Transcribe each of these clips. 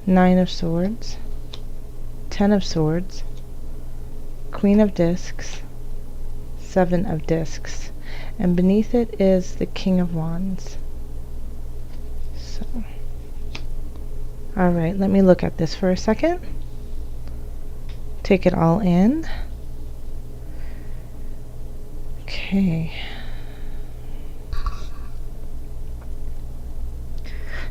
Nine of Swords, Ten of Swords, Queen of Discs, Seven of Discs, and beneath it is the King of Wands. So, all right, let me look at this for a second. Take it all in. Okay.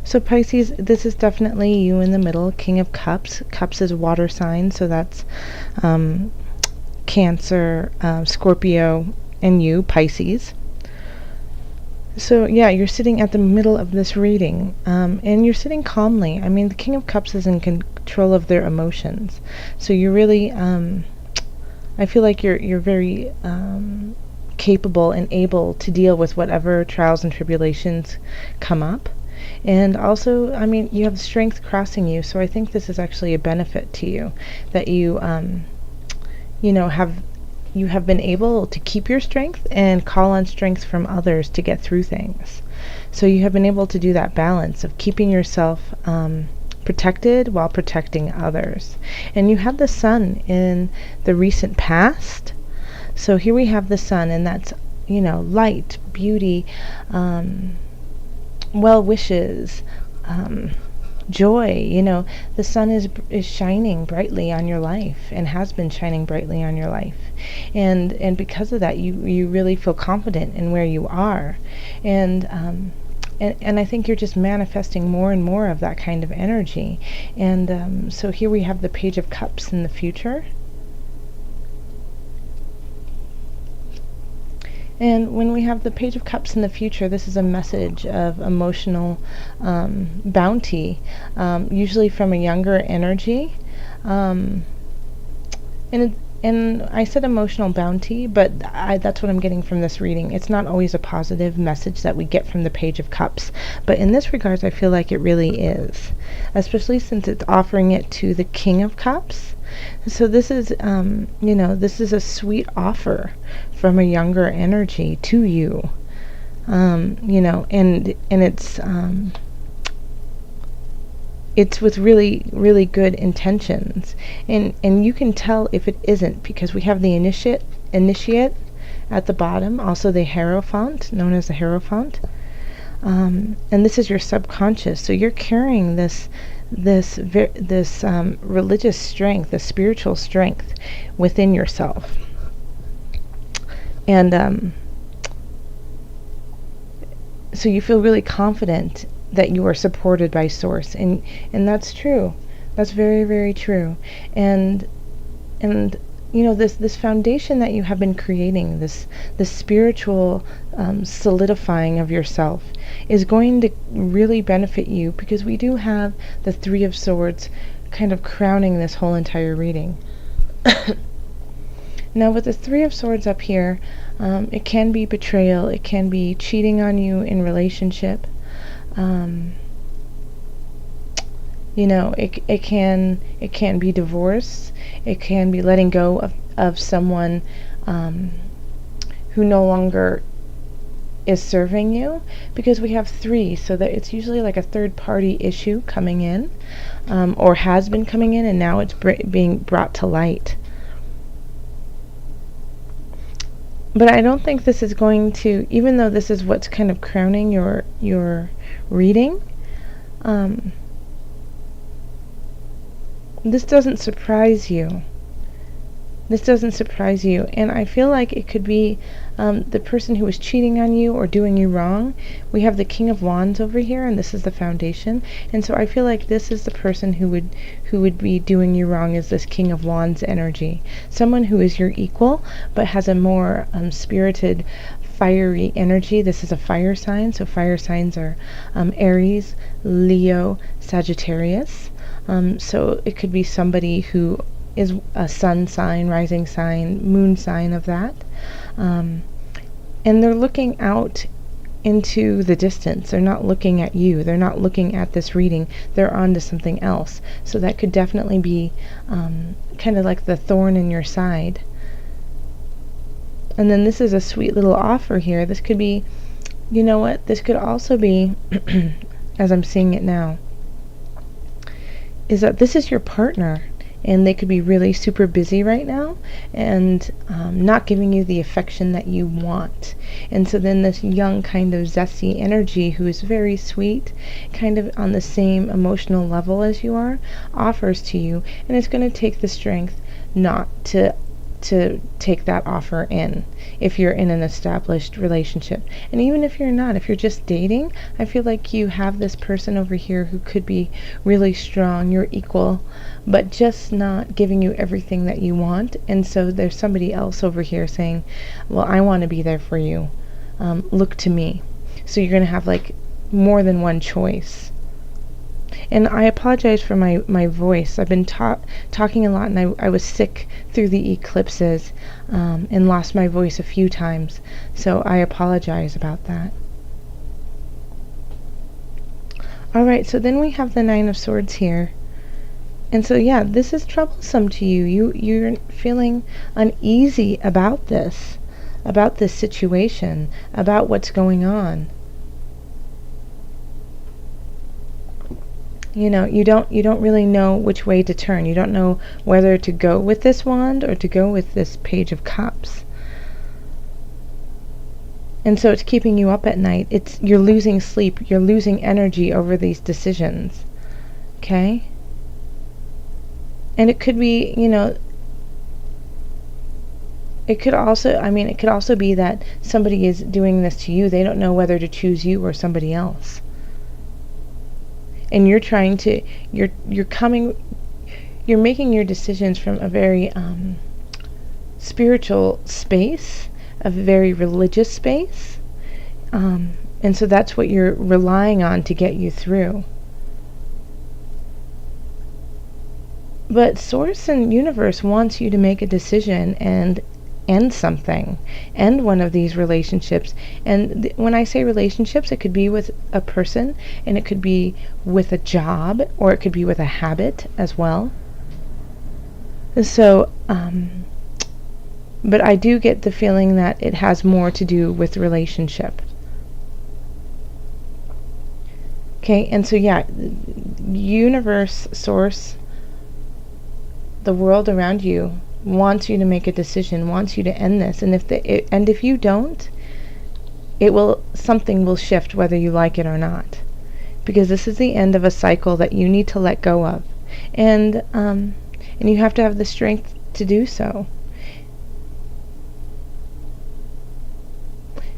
So Pisces, this is definitely you in the middle, King of Cups. Cups is water sign, so that's Cancer, Scorpio, and you, Pisces. So yeah, you're sitting at the middle of this reading, and you're sitting calmly. I mean, the King of Cups is in control of their emotions, so you're really, I feel like you're very capable and able to deal with whatever trials and tribulations come up. And also, I mean, you have strength crossing you, so I think this is actually a benefit to you, that you, have been able to keep your strength and call on strength from others to get through things. So you have been able to do that balance of keeping yourself protected while protecting others. And you have the Sun in the recent past. So here we have the Sun, and that's, light, beauty, well wishes, joy. The sun is shining brightly on your life, and has been shining brightly on your life, and because of that, you really feel confident in where you are, and I think you're just manifesting more and more of that kind of energy. And so here we have the Page of Cups in the future. And when we have the Page of Cups in the future, this is a message of emotional bounty, usually from a younger energy. And I said emotional bounty, but that's what I'm getting from this reading. It's not always a positive message that we get from the Page of Cups, but in this regards, I feel like it really is, especially since it's offering it to the King of Cups. So this is, this is a sweet offer from a younger energy to you, and it's with really, really good intentions, and you can tell if it isn't, because we have the initiate at the bottom, also the Hierophant, known as the Hierophant, and this is your subconscious. So you're carrying this religious strength, the spiritual strength within yourself, and so you feel really confident that you are supported by Source, and that's true. That's very, very true. And this foundation that you have been creating, this spiritual solidifying of yourself, is going to really benefit you, because we do have the Three of Swords kind of crowning this whole entire reading. Now with the Three of Swords up here, it can be betrayal, it can be cheating on you in relationship, it can be divorce, it can be letting go of someone who no longer is serving you, because we have three, so that it's usually like a third party issue coming in, or has been coming in, and now it's being brought to light. But I don't think this is going to, even though this is what's kind of crowning your reading, this doesn't surprise you. This doesn't surprise you. And I feel like it could be the person who is cheating on you or doing you wrong. We have the King of Wands over here, and this is the foundation. And so I feel like this is the person who would be doing you wrong, is this King of Wands energy. Someone who is your equal, but has a more spirited, fiery energy. This is a fire sign, so fire signs are Aries, Leo, Sagittarius. So it could be somebody who is a sun sign, rising sign, moon sign of that. And they're looking out into the distance. They're not looking at you. They're not looking at this reading. They're on to something else. So that could definitely be kind of like the thorn in your side. And then this is a sweet little offer here. This could be, this could also be, as I'm seeing it now, is that this is your partner, and they could be really super busy right now and not giving you the affection that you want. And so then this young kind of zesty energy who is very sweet, kind of on the same emotional level as you are, offers to you, and it's going to take the strength not to take that offer in if you're in an established relationship. And even if you're not, if you're just dating, I feel like you have this person over here who could be really strong, you're equal, but just not giving you everything that you want. And so there's somebody else over here saying, well, I want to be there for you. Look to me. So you're going to have like more than one choice. And I apologize for my voice. I've been talking a lot, and I was sick through the eclipses and lost my voice a few times. So I apologize about that. Alright, so then we have the Nine of Swords here. And so yeah, this is troublesome to you. You're feeling uneasy about this situation, about what's going on. You know, you don't really know which way to turn. You don't know whether to go with this wand or to go with this Page of Cups. And so it's keeping you up at night. You're losing sleep. You're losing energy over these decisions. Okay? And it could be, you know, it could also be that somebody is doing this to you. They don't know whether to choose you or somebody else. And you're trying to, you're making your decisions from a very spiritual space, a very religious space, and so that's what you're relying on to get you through. But Source and Universe wants you to make a decision and end something, end one of these relationships. And when I say relationships, it could be with a person, and it could be with a job, or it could be with a habit as well. So but I do get the feeling that it has more to do with relationship. Okay, and so yeah, Universe, Source, the world around you wants you to make a decision, wants you to end this, and if you don't, something will shift whether you like it or not, because this is the end of a cycle that you need to let go of, and you have to have the strength to do so.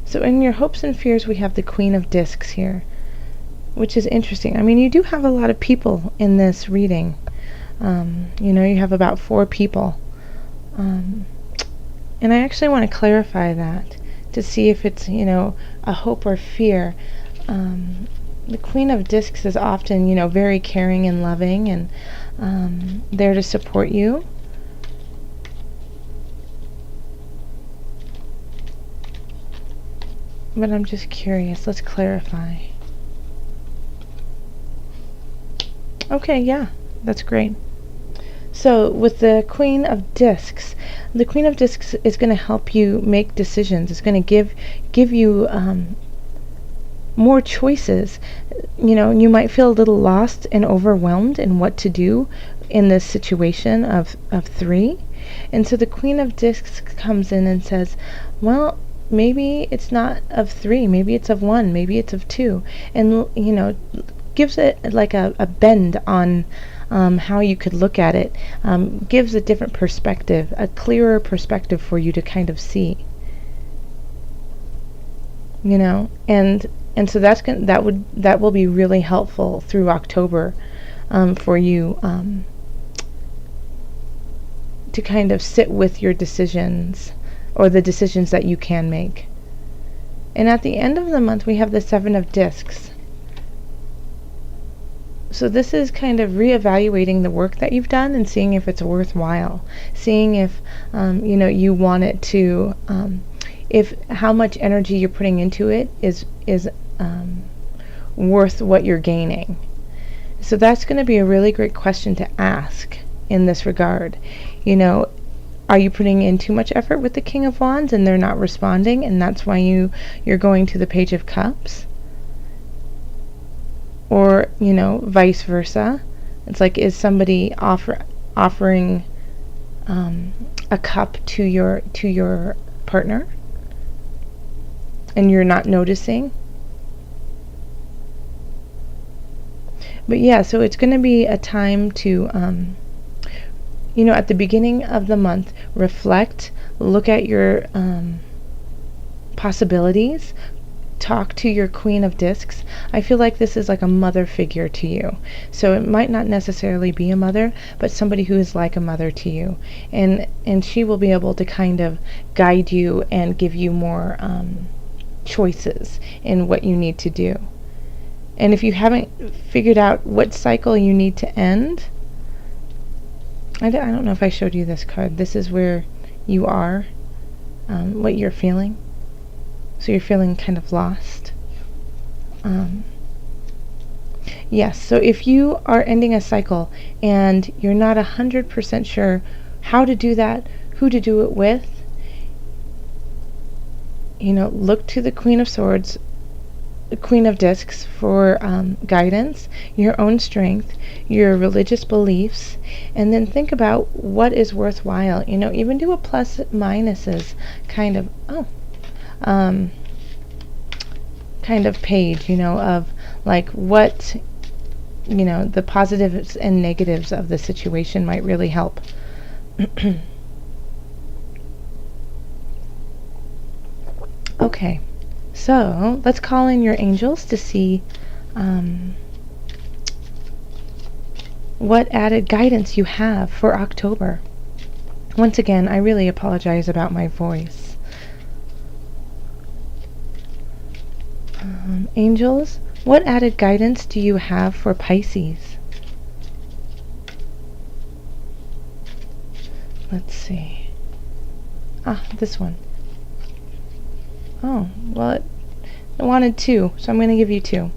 So in your hopes and fears, we have the Queen of Discs here, which is interesting. I mean, you do have a lot of people in this reading. You know, you have about 4 people. And I actually want to clarify that to see if it's, you know, a hope or fear. The Queen of Discs is often, you know, very caring and loving, and there to support you. But I'm just curious. Let's clarify. Okay, yeah, that's great. So with the Queen of Discs is going to help you make decisions. It's going to give you more choices. You know, you might feel a little lost and overwhelmed in what to do in this situation of 3. And so the Queen of Discs comes in and says, well, maybe it's not of 3, maybe it's of 1, maybe it's of 2. And, you know, gives it like a bend on how you could look at it, gives a different perspective, a clearer perspective for you to kind of see. You know, and so that will be really helpful through October for you to kind of sit with your decisions, or the decisions that you can make. And at the end of the month, we have the 7 of Discs. So this is kind of reevaluating the work that you've done and seeing if it's worthwhile, seeing if you know, you want it to, if how much energy you're putting into it is worth what you're gaining. So that's going to be a really great question to ask in this regard. You know, are you putting in too much effort with the King of Wands and they're not responding, and that's why you're going to the Page of Cups? Or, you know, vice versa. It's like, is somebody offering a cup to your partner and you're not noticing? But yeah, so it's going to be a time to at the beginning of the month, reflect, look at your possibilities, talk to your Queen of Discs. I feel like this is like a mother figure to you. So it might not necessarily be a mother, but somebody who is like a mother to you. And she will be able to kind of guide you and give you more choices in what you need to do. And if you haven't figured out what cycle you need to end, I don't know if I showed you this card. This is where you are, what you're feeling. So you're feeling kind of lost. Yes, so if you are ending a cycle and you're not 100% sure how to do that, who to do it with, look to the Queen of Swords, the Queen of Discs for guidance, your own strength, your religious beliefs, and then think about what is worthwhile. Even do a plus minuses kind of page, of like what, the positives and negatives of the situation might really help. Okay. So let's call in your angels to see what added guidance you have for October. Once again, I really apologize about my voice. Angels, what added guidance do you have for Pisces? Let's see. This one. Oh, well, I wanted 2, so I'm going to give you 2.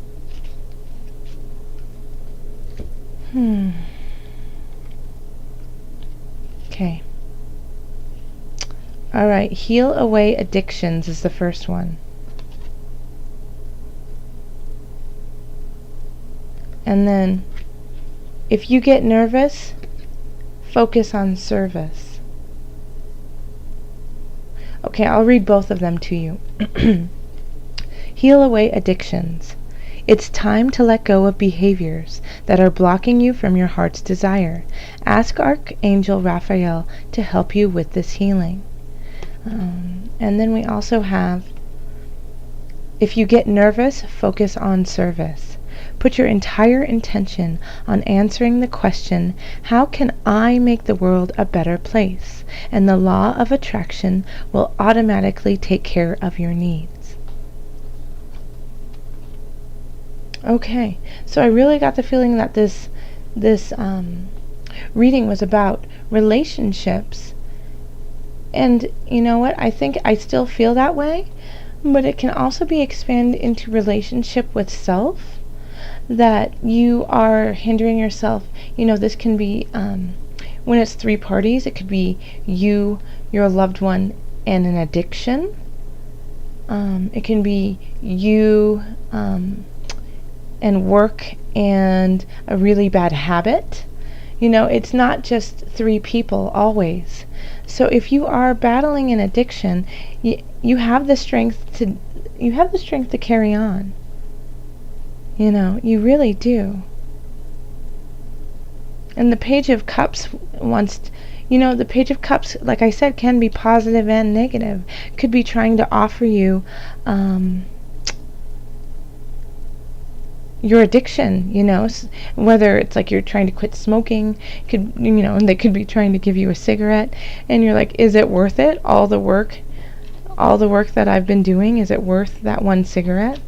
Okay. Alright, heal away addictions is the first one. And then, if you get nervous, focus on service. Okay, I'll read both of them to you. Heal away addictions. It's time to let go of behaviors that are blocking you from your heart's desire. Ask Archangel Raphael to help you with this healing. And then we also have, if you get nervous, focus on service. Put your entire intention on answering the question, how can I make the world a better place? And the law of attraction will automatically take care of your needs. Okay, so I really got the feeling that this reading was about relationships. And you know what? I think I still feel that way, but it can also be expanded into relationship with self. That you are hindering yourself. This can be, when it's 3 parties, it could be you, your loved one, and an addiction. It can be you and work and a really bad habit. It's not just 3 people always. So if you are battling an addiction, you have the strength to carry on. You really do. And the Page of Cups the Page of Cups, like I said, can be positive and negative. Could be trying to offer you your addiction, whether it's like you're trying to quit smoking, and they could be trying to give you a cigarette, and you're like, is it worth it? All the work that I've been doing, is it worth that one cigarette?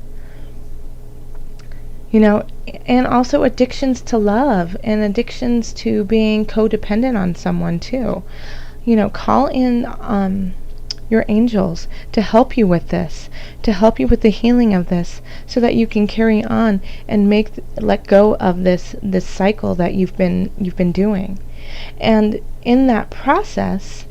And also addictions to love and addictions to being codependent on someone too. Call in your angels to help you with this, to help you with the healing of this, so that you can carry on and let go of this cycle that you've been doing. And in that process,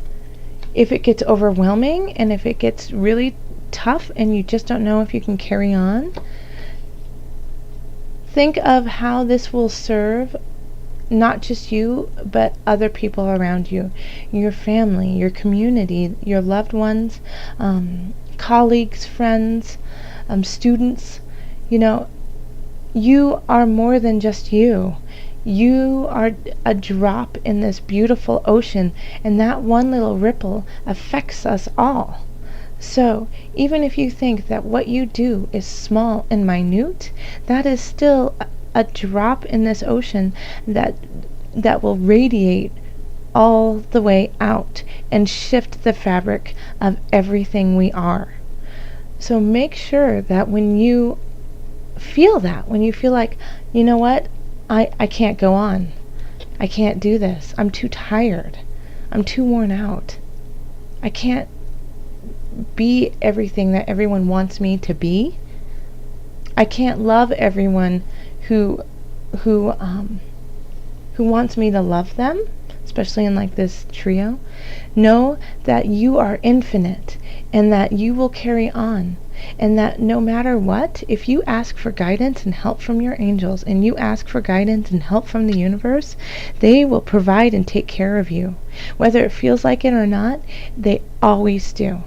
if it gets overwhelming and if it gets really tough and you just don't know if you can carry on, think of how this will serve not just you, but other people around you, your family, your community, your loved ones, colleagues, friends, students. You know, you are more than just you. You are a drop in this beautiful ocean, and that one little ripple affects us all. So, even if you think that what you do is small and minute, that is still a drop in this ocean that will radiate all the way out and shift the fabric of everything we are. So make sure that when you feel that, when you feel like, you know what, I can't go on. I can't do this. I'm too tired. I'm too worn out. I can't be everything that everyone wants me to be. I can't love everyone who who um who wants me to love them, especially in like this trio. Know that you are infinite and that you will carry on, and that no matter what, if you ask for guidance and help from your angels, and you ask for guidance and help from the universe, they will provide and take care of you. Whether it feels like it or not, they always do.